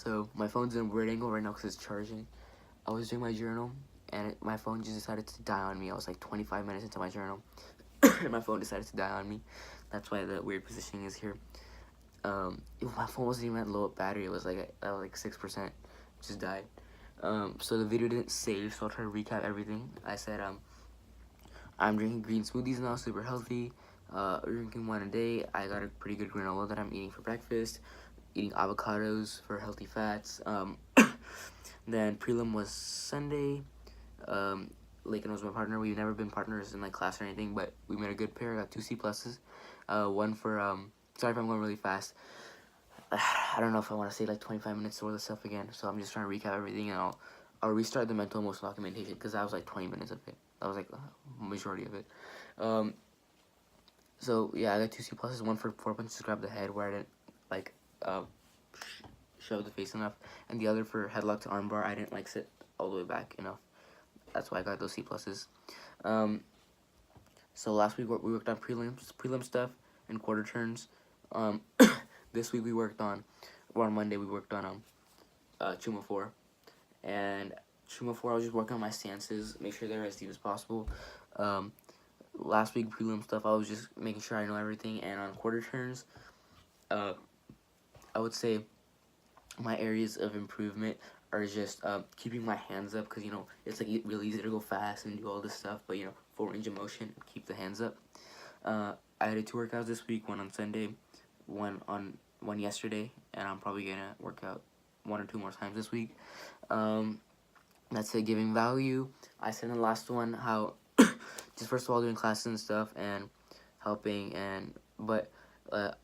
So my phone's in a weird angle right now because it's charging. I was doing my journal, and my phone just decided to die on me. I was like 25 minutes into my journal, and my phone decided to die on me. That's why the weird positioning is here. My phone wasn't even at low battery. It was like at like 6%. Just died. So the video didn't save, so I'll try to recap everything. I said I'm drinking green smoothies now, super healthy. Drinking one a day. I got a pretty good granola that I'm eating for breakfast. Eating avocados for healthy fats. Then prelim was Sunday. Lakin was my partner. We've never been partners in like class or anything, but we made a good pair. I got 2 C pluses. One for sorry if I'm going really fast. I don't know if I want to say like 25 minutes worth of stuff again, so I'm just trying to recap everything, and I'll restart the mental emotional documentation because that was like 20 minutes of it. That was like the majority of it. So yeah, I got 2 C pluses. One for 4 punches to grab the head where I didn't like show the face enough, and the other for headlock to armbar. I didn't like sit all the way back enough. That's why I got those C pluses. So last week we worked on prelim stuff and quarter turns. This week we worked on, or on Monday we worked on Chuma 4, and Chuma 4 I was just working on my stances, make sure they're as deep as possible. Last week prelim stuff I was just making sure I know everything, and on quarter turns, I would say my areas of improvement are just keeping my hands up, because you know it's like really easy to go fast and do all this stuff, but you know, full range of motion, keep the hands up. I did 2 workouts this week, one on Sunday, one yesterday, and I'm probably gonna work out 1 or 2 more times this week. That's it. Giving value. I said in the last one how just first of all doing classes and stuff and helping, but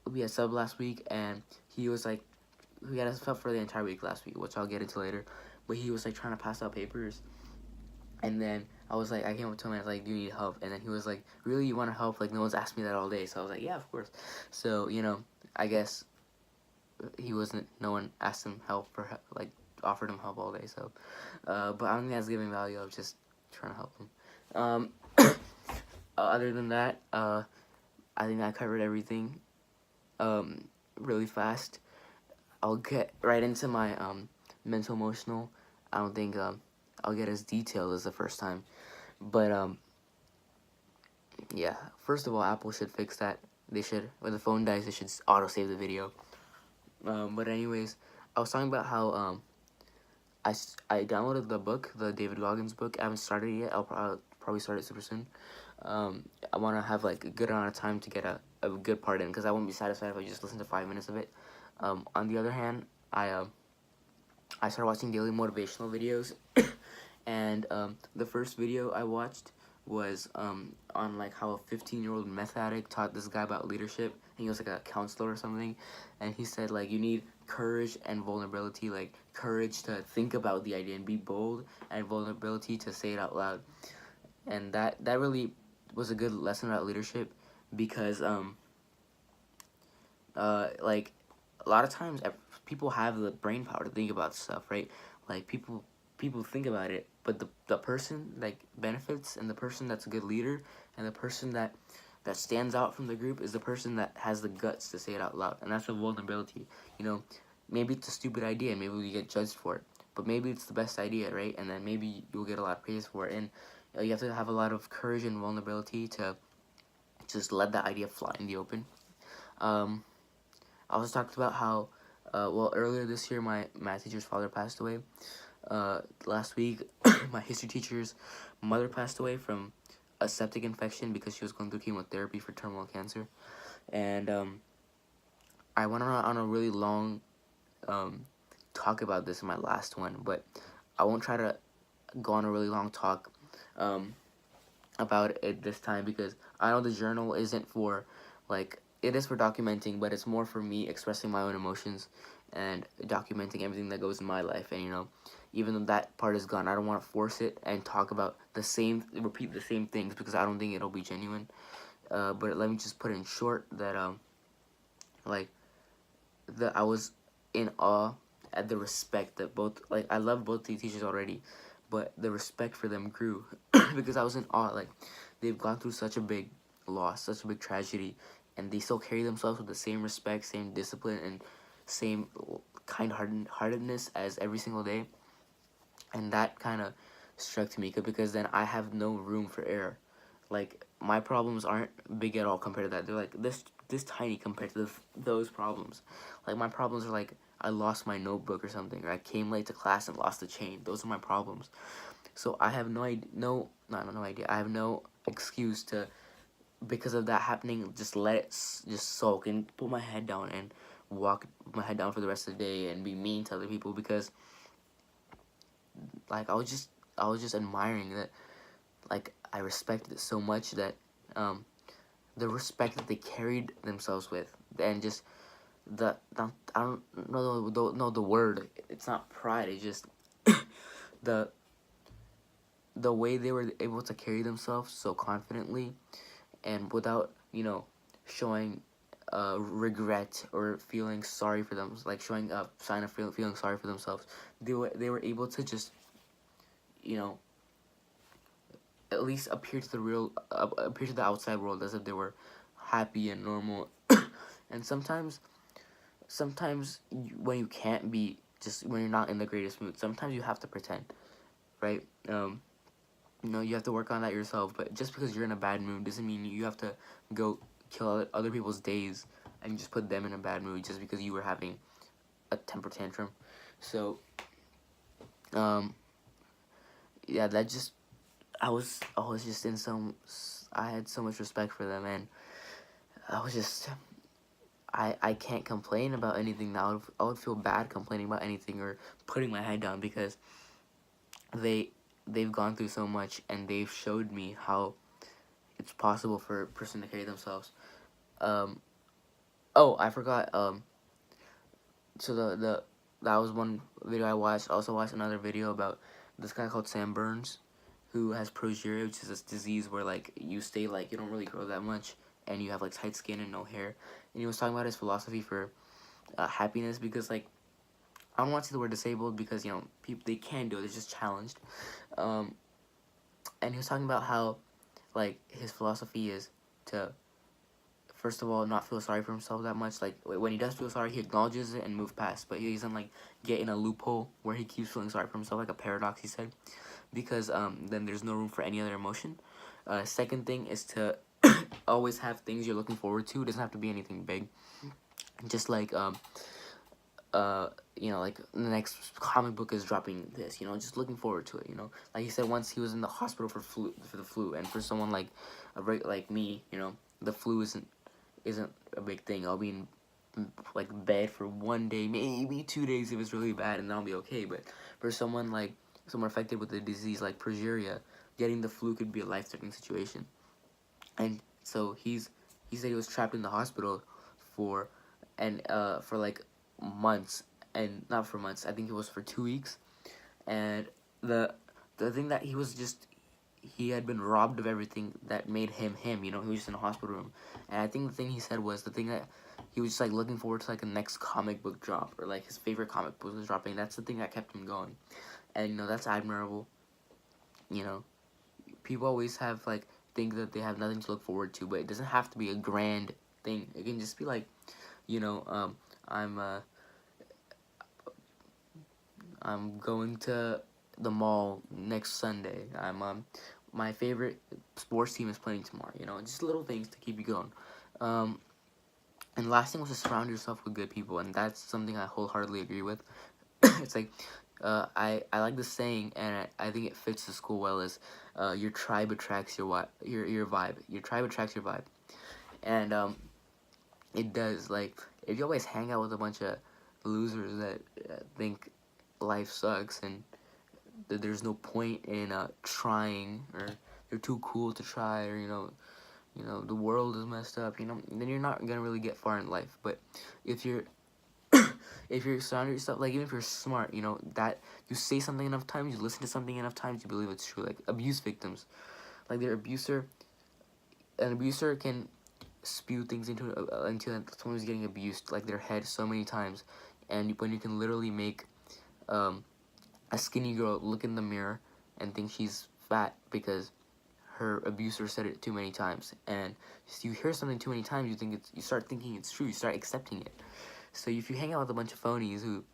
we had sub last week, and he was like, we had a sub for the entire week last week, which I'll get into later, but he was like trying to pass out papers, and then I was like, I came up to him and I was like, do you need help? And then he was like, really, you want to help? Like, no one's asked me that all day. So I was like, yeah, of course. So, you know, I guess no one asked him help or like offered him help all day. So, but I don't think that's giving value. I was just trying to help him. Other than that, I think I covered everything really fast. I'll get right into my mental emotional. I don't think I'll get as detailed as the first time, but yeah. First of all, Apple should fix that. They should, when the phone dies, they should auto save the video. But anyways, I was talking about how I downloaded the book, the David Goggins book. I haven't started it yet. I'll probably start it super soon. I want to have like a good amount of time to get a good part in, because I won't be satisfied if I just listen to 5 minutes of it. On the other hand, I started watching daily motivational videos, and the first video I watched was on like how a 15-year-old meth addict taught this guy about leadership, and he was like a counselor or something, and he said like you need courage and vulnerability, like courage to think about the idea and be bold, and vulnerability to say it out loud. And that really was a good lesson about leadership, because like a lot of times people have the brain power to think about stuff, right? Like people think about it, but the person like benefits, and the person that's a good leader, and the person that stands out from the group is the person that has the guts to say it out loud. And that's a vulnerability. You know, maybe it's a stupid idea, maybe we get judged for it, but maybe it's the best idea, right? And then maybe you'll get a lot of praise for it. And you have to have a lot of courage and vulnerability to just let that idea fly in the open. I also talked about how, well, earlier this year, my math teacher's father passed away. Last week, my history teacher's mother passed away from a septic infection because she was going through chemotherapy for terminal cancer. And I went on a really long talk about this in my last one, but I won't try to go on a really long talk about it this time, because I know the journal isn't for, like, it is for documenting, but it's more for me expressing my own emotions and documenting everything that goes in my life. And you know, even though that part is gone, I don't want to force it and talk about repeat the same things, because I don't think it'll be genuine. But let me just put in short that like that I was in awe at the respect that both, like, I love both these teachers already, but the respect for them grew because I was in awe. Like, they've gone through such a big loss, such a big tragedy, and they still carry themselves with the same respect, same discipline, and same kind-heartedness as every single day, and that kind of struck to me because then I have no room for error. Like my problems aren't big at all compared to that. They're like this tiny compared to those problems. Like my problems are like I lost my notebook or something, or I came late to class and lost the chain. Those are my problems. So I have no idea, no idea. I have no excuse to, because of that happening, just let it just soak and put my head down and walk my head down for the rest of the day and be mean to other people, because like I was just admiring that, like I respected it so much that the respect that they carried themselves with, and just I don't know the word, it's not pride, it's just the way they were able to carry themselves so confidently and without, showing regret or feeling sorry for them, like showing a sign of feeling sorry for themselves. They were able to just, you know, at least appear to the outside world as if they were happy and normal. And sometimes when you can't be, just when you're not in the greatest mood, sometimes you have to pretend, right? You have to work on that yourself. But just because you're in a bad mood doesn't mean you have to go kill other people's days and just put them in a bad mood just because you were having a temper tantrum. So, yeah, that just I was just in I had so much respect for them, and I was just I can't complain about anything now. I would feel bad complaining about anything or putting my head down, because they've gone through so much and they've showed me how it's possible for a person to carry themselves. Oh, I forgot. So that was one video I watched. I also watched another video about this guy called Sam Burns, who has progeria, which is this disease where like you stay like you don't really grow that much and you have like tight skin and no hair. And he was talking about his philosophy for happiness, because like I don't want to say the word disabled, because people, they can do it, they're just challenged. And he was talking about how like his philosophy is to, first of all, not feel sorry for himself that much. Like when he does feel sorry, he acknowledges it and move past, but he doesn't like get in a loophole where he keeps feeling sorry for himself, like a paradox, he said, because then there's no room for any other emotion. Second thing is to always have things you're looking forward to. It doesn't have to be anything big, just like like the next comic book is dropping this, just looking forward to it, Like he said, once he was in the hospital for the flu, and for someone like like me, the flu isn't a big thing. I'll be in like bed for 1 day, maybe 2 days if it's really bad, and then I'll be okay. But for someone affected with a disease like progeria, getting the flu could be a life-threatening situation. And so he said he was trapped in the hospital for like months, and not for months, I think it was for 2 weeks. And the thing that he had been robbed of everything that made him him. He was just in a hospital room. And I think the thing he said was the thing that he was just like looking forward to, like a next comic book drop, or like his favorite comic book was dropping. That's the thing that kept him going. And that's admirable. People always have like think that they have nothing to look forward to, but it doesn't have to be a grand thing. It can just be like, I'm I'm going to the mall next Sunday. My favorite sports team is playing tomorrow. Just little things to keep you going. And last thing was to surround yourself with good people, and that's something I wholeheartedly agree with. It's like, I like the saying, and I think it fits the school well, is your tribe attracts your vibe. Your tribe attracts your vibe. And it does. Like, if you always hang out with a bunch of losers that think life sucks and that there's no point in trying, or you're too cool to try, or the world is messed up, then you're not gonna really get far in life. But if you're if you're surrounding yourself, like, even if you're smart, that you say something enough times, you listen to something enough times, you believe it's true. Like abuse victims, like an abuser can spew things into someone who's getting abused, like their head, so many times. And when you can literally make a skinny girl look in the mirror and think she's fat because her abuser said it too many times, and you hear something too many times, you start thinking it's true, you start accepting it. So if you hang out with a bunch of phonies who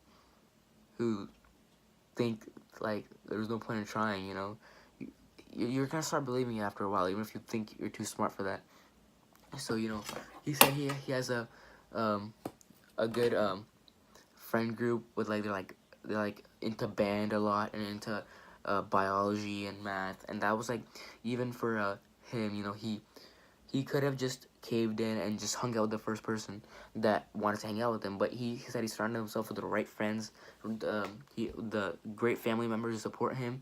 think like there's no point in trying, you know, you're gonna start believing it after a while, even if you think you're too smart for that. So you know, he said he has a good friend group with like they're like into band a lot and into biology and math, and that was like even for him, you know, he could have just caved in and just hung out with the first person that wanted to hang out with him, but he said he surrounded himself with the right friends, the great family members who support him,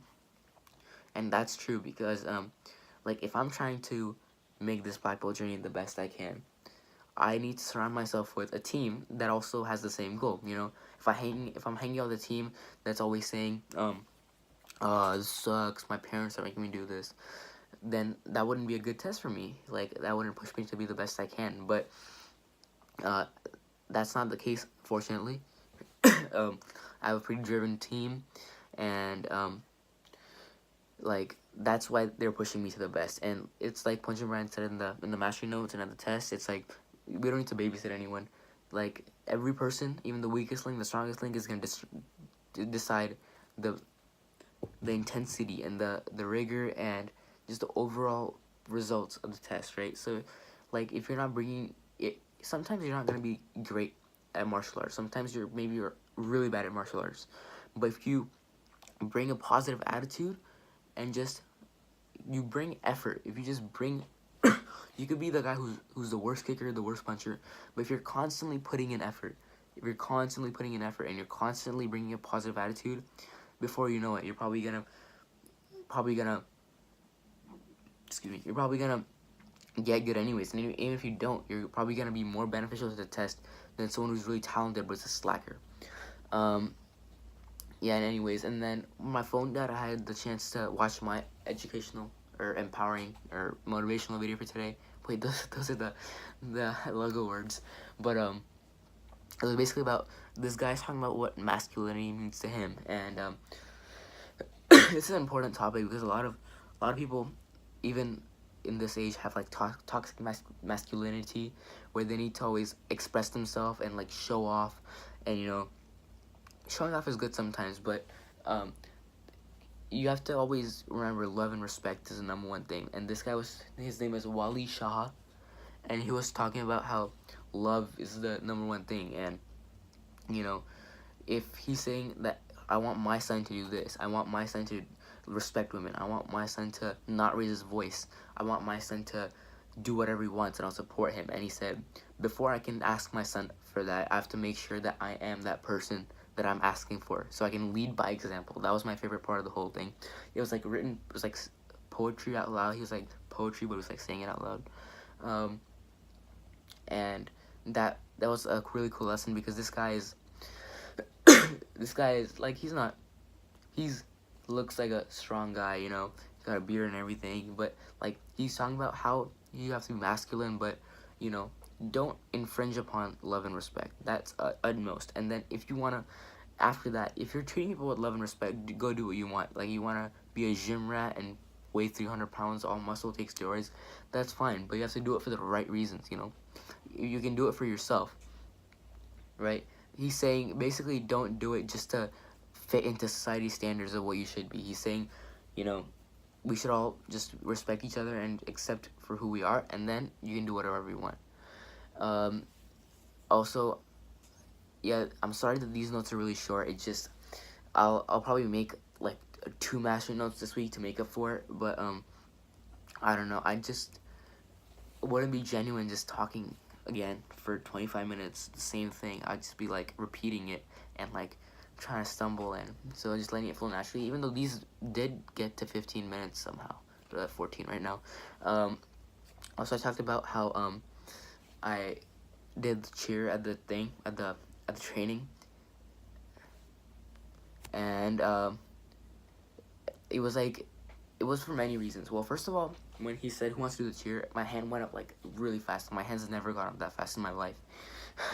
and that's true because like if I'm trying to make this black belt journey the best I can, I need to surround myself with a team that also has the same goal. You know, if I'm hanging out with a team that's always saying, this sucks, my parents are making me do this, then that wouldn't be a good test for me. Like that wouldn't push me to be the best I can. But uh, that's not the case, fortunately. I have a pretty driven team, and like that's why they're pushing me to the best. And it's like Punch and Brand said in the mastery notes and at the test. It's like we don't need to babysit anyone. Like every person, even the weakest link, the strongest link, is gonna decide the intensity and the rigor and just the overall results of the test, right? So, like if you're not bringing it, sometimes you're not gonna be great at martial arts. Sometimes you're really bad at martial arts, but if you bring a positive attitude and just you bring effort, if you just bring you could be the guy who's the worst kicker, the worst puncher, but if you're constantly putting in effort, if you're constantly putting in effort and you're constantly bringing a positive attitude, before you know it, you're probably gonna you're probably gonna get good anyways. And even if you don't, you're probably gonna be more beneficial to the test than someone who's really talented but is a slacker. Yeah, and anyways, and then when my phone died, I had the chance to watch my educational or empowering or motivational video for today. Wait, those are the logo words, but it was basically about this guy's talking about what masculinity means to him, and this is an important topic because a lot of people, even in this age, have like toxic masculinity, where they need to always express themselves and like show off, and you know, showing off is good sometimes, but you have to always remember love and respect is the number one thing. And this guy his name is Wali Shah, and he was talking about how love is the number one thing. And you know, if he's saying that I want my son to do this, I want my son to respect women, I want my son to not raise his voice, I want my son to do whatever he wants, and I'll support him. And he said, before I can ask my son for that, I have to make sure that I am that person that I'm asking for, so I can lead by example. That was my favorite part of the whole thing. It was like written, it was like poetry out loud. He was like poetry, but it was like saying it out loud. And that was a really cool lesson because this guy is like he's looks like a strong guy, you know, he's got a beard and everything, but like he's talking about how you have to be masculine, but you know, don't infringe upon love and respect. That's utmost. And then if you want to, after that, if you're treating people with love and respect, go do what you want. Like you want to be a gym rat and weigh 300 pounds, all muscle, take steroids, that's fine, but you have to do it for the right reasons, you know. You can do it for yourself, right? He's saying basically don't do it just to fit into society's standards of what you should be. He's saying, you know, we should all just respect each other and accept for who we are, and then you can do whatever you want. Also, yeah, I'm sorry that these notes are really short. It's just I'll probably make like 2 master notes this week to make up for it, but I don't know. I just wouldn't be genuine just talking again for 25 minutes the same thing. I'd just be like repeating it and like trying to stumble, and so just letting it flow naturally, even though these did get to 15 minutes somehow. 14 right now. Also, I talked about how I did the cheer at the thing at the training, and it was like, it was for many reasons. Well, first of all, when he said who wants to do the cheer, my hand went up like really fast. My hands have never gone up that fast in my life.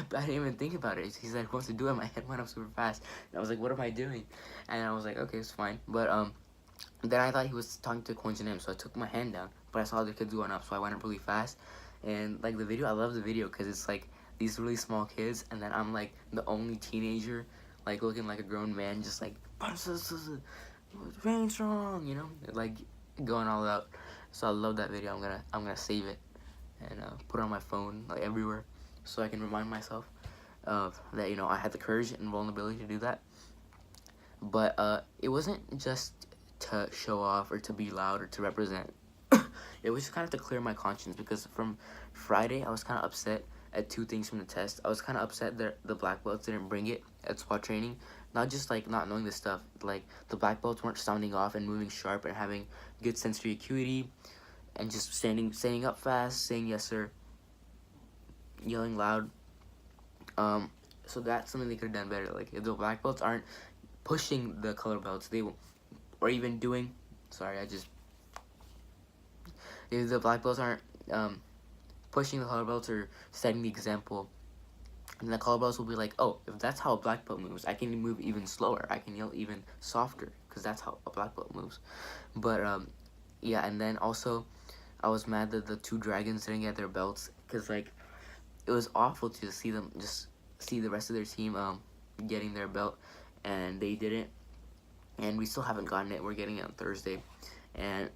But I didn't even think about it. He said who wants to do it, my hand went up super fast, and I was like, what am I doing? And I was like, okay, it's fine. But then I thought he was talking to Kwon Jin, so I took my hand down, but I saw the kids going up, so I went up really fast. And like the video, I love the video because it's like these really small kids, and then I'm like the only teenager, like looking like a grown man, just like very strong, you know, like going all out. So I love that video. I'm gonna save it and put it on my phone, like everywhere, so I can remind myself of that. You know, I had the courage and vulnerability to do that. But it wasn't just to show off or to be loud or to represent. It was just kind of to clear my conscience, because from Friday I was kind of upset at two things from the test. I was kind of upset that the black belts didn't bring it at SWAT training. Not just like not knowing this stuff, like the black belts weren't sounding off and moving sharp and having good sensory acuity and just standing up fast, saying yes sir, yelling loud. So that's something they could have done better. Like if the black belts aren't pushing the color belts, they or even doing, sorry, if the black belts aren't pushing the color belts or setting the example, and the color belts will be like, oh, if that's how a black belt moves, I can move even slower, I can yell even softer, because that's how a black belt moves. But yeah, and then also I was mad that the two dragons didn't get their belts, because like it was awful to see them, just see the rest of their team getting their belt, and they didn't, and we still haven't gotten it. We're getting it on Thursday, and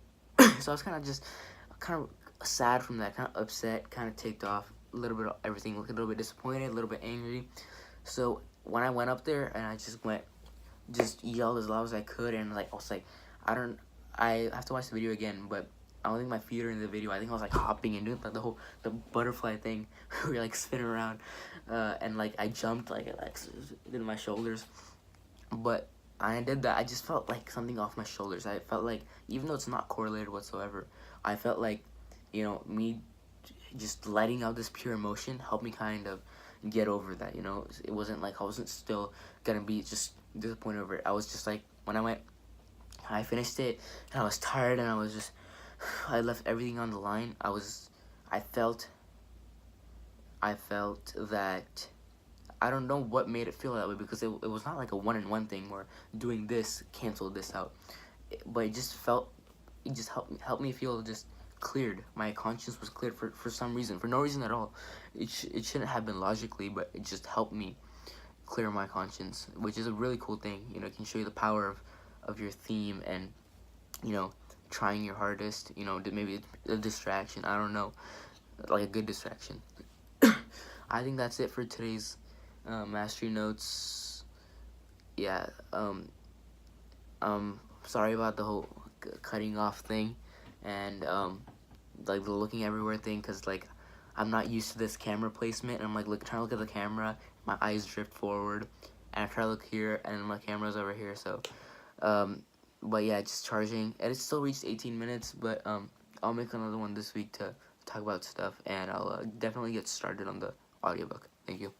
so I was kind of sad from that, kind of upset, kind of ticked off, a little bit of everything, a little bit disappointed, a little bit angry. So when I went up there and I just yelled as loud as I could, and like I was like, I have to watch the video again, but I don't think my feet are in the video. I think I was like hopping and doing like the butterfly thing where you're like spinning around, and like I jumped like did my shoulders, but I did that. I just felt like something off my shoulders. I felt like, even though it's not correlated whatsoever, I felt like, you know, me just letting out this pure emotion helped me kind of get over that, you know. It wasn't like I wasn't still gonna be just disappointed over it. I was just like, when I finished it, and I was tired, and I was just, I left everything on the line. I felt that, I don't know what made it feel that way, because it was not like a one-on-one thing where doing this canceled this out. But it just helped me feel just cleared. My conscience was cleared for some reason, for no reason at all. It shouldn't have been logically, but it just helped me clear my conscience, which is a really cool thing. You know, it can show you the power of your theme, and, you know, trying your hardest, you know, maybe a distraction, I don't know, like a good distraction. I think that's it for today's mastery notes. Yeah, sorry about the whole cutting off thing, and like the looking everywhere thing, because like I'm not used to this camera placement, and I'm like trying to look at the camera, my eyes drift forward, and I try to look here, and my camera's over here. So but yeah, just charging, and it still reached 18 minutes, but I'll make another one this week to talk about stuff, and I'll definitely get started on the audiobook. Thank you.